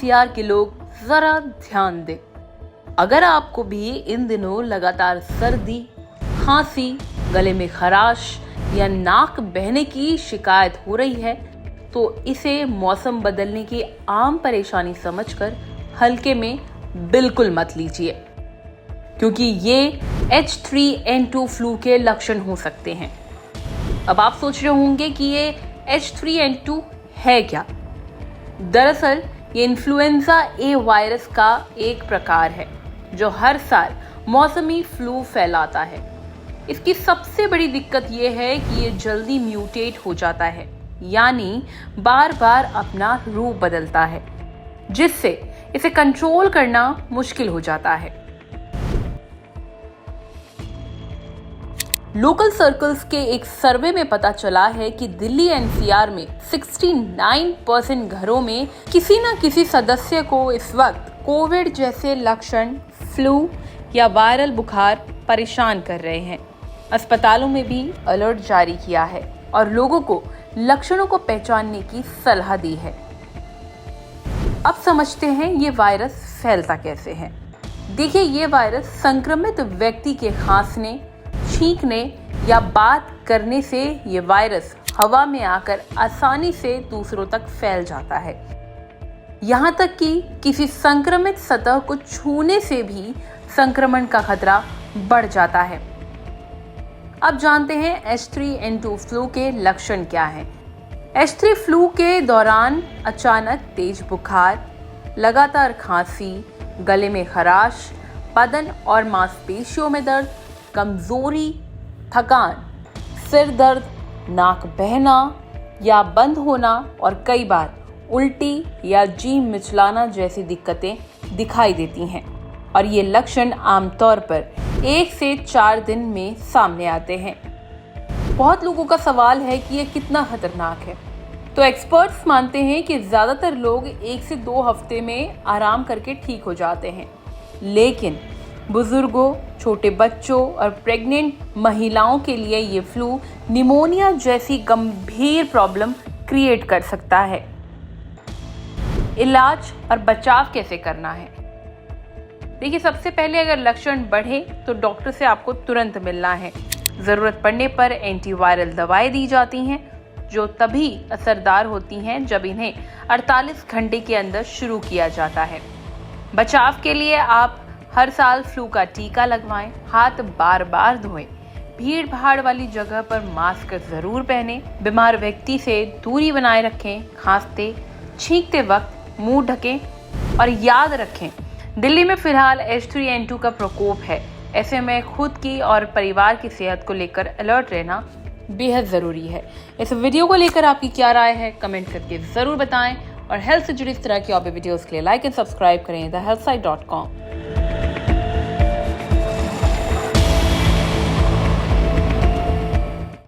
NCR के लोग जरा ध्यान दें। अगर आपको भी इन दिनों लगातार सर्दी, खांसी, गले में खराश या नाक बहने की शिकायत हो रही है तो इसे मौसम बदलने की आम परेशानी समझकर हल्के में बिल्कुल मत लीजिए, क्योंकि ये H3N2 फ्लू के लक्षण हो सकते हैं। अब आप सोच रहे होंगे कि ये H3N2 है क्या? दरअसल ये इन्फ्लुएंजा ए वायरस का एक प्रकार है जो हर साल मौसमी फ्लू फैलाता है। इसकी सबसे बड़ी दिक्कत ये है कि ये जल्दी म्यूटेट हो जाता है, यानी बार बार अपना रूप बदलता है, जिससे इसे कंट्रोल करना मुश्किल हो जाता है। लोकल सर्कल्स के एक सर्वे में पता चला है कि दिल्ली एनसीआर में 69% घरों में किसी न किसी सदस्य को इस वक्त कोविड जैसे लक्षण, फ्लू या वायरल बुखार परेशान कर रहे हैं। अस्पतालों में भी अलर्ट जारी किया है और लोगों को लक्षणों को पहचानने की सलाह दी है। अब समझते हैं ये वायरस फैलता कैसे है। देखिए, ये वायरस संक्रमित व्यक्ति के खांसने, छींकने या बात करने से ये वायरस हवा में आकर आसानी से दूसरों तक फैल जाता है। यहाँ तक कि किसी संक्रमित सतह को छूने से भी संक्रमण का खतरा बढ़ जाता है। अब जानते हैं H3N2 फ्लू के लक्षण क्या हैं। H3 फ्लू के दौरान अचानक तेज बुखार, लगातार खांसी, गले में खराश, बदन और मांसपेशियों में दर्द, कमजोरी, थकान, सिर दर्द, नाक बहना या बंद होना और कई बार उल्टी या जी मिचलाना जैसी दिक्कतें दिखाई देती हैं। और ये लक्षण आमतौर पर 1 से 4 दिन में सामने आते हैं। बहुत लोगों का सवाल है कि ये कितना खतरनाक है। तो एक्सपर्ट्स मानते हैं कि ज़्यादातर लोग 1 से 2 हफ्ते में आराम करके ठीक हो जाते हैं, लेकिन बुजुर्गों, छोटे बच्चों और प्रेग्नेंट महिलाओं के लिए ये फ्लू निमोनिया जैसी गंभीर प्रॉब्लम क्रिएट कर सकता है। इलाज और बचाव कैसे करना है? देखिए, सबसे पहले अगर लक्षण बढ़े तो डॉक्टर से आपको तुरंत मिलना है। ज़रूरत पड़ने पर एंटीवायरल दवाएं दी जाती हैं, जो तभी असरदार होती हैं जब इन्हें 48 घंटे के अंदर शुरू किया जाता है। बचाव के लिए आप हर साल फ्लू का टीका लगवाएं, हाथ बार बार धोएं, भीड़ भाड़ वाली जगह पर मास्क जरूर पहनें, बीमार व्यक्ति से दूरी बनाए रखें, खांसते छींकते वक्त मुंह ढकें और याद रखें, दिल्ली में फिलहाल H3N2 का प्रकोप है। ऐसे में खुद की और परिवार की सेहत को लेकर अलर्ट रहना बेहद ज़रूरी है। इस वीडियो को लेकर आपकी क्या राय है, कमेंट करके ज़रूर बताएं और हेल्थ से जुड़ी इस तरह की और भी वीडियोज़ के लिए लाइक एंड सब्सक्राइब करें thehealthsite.com।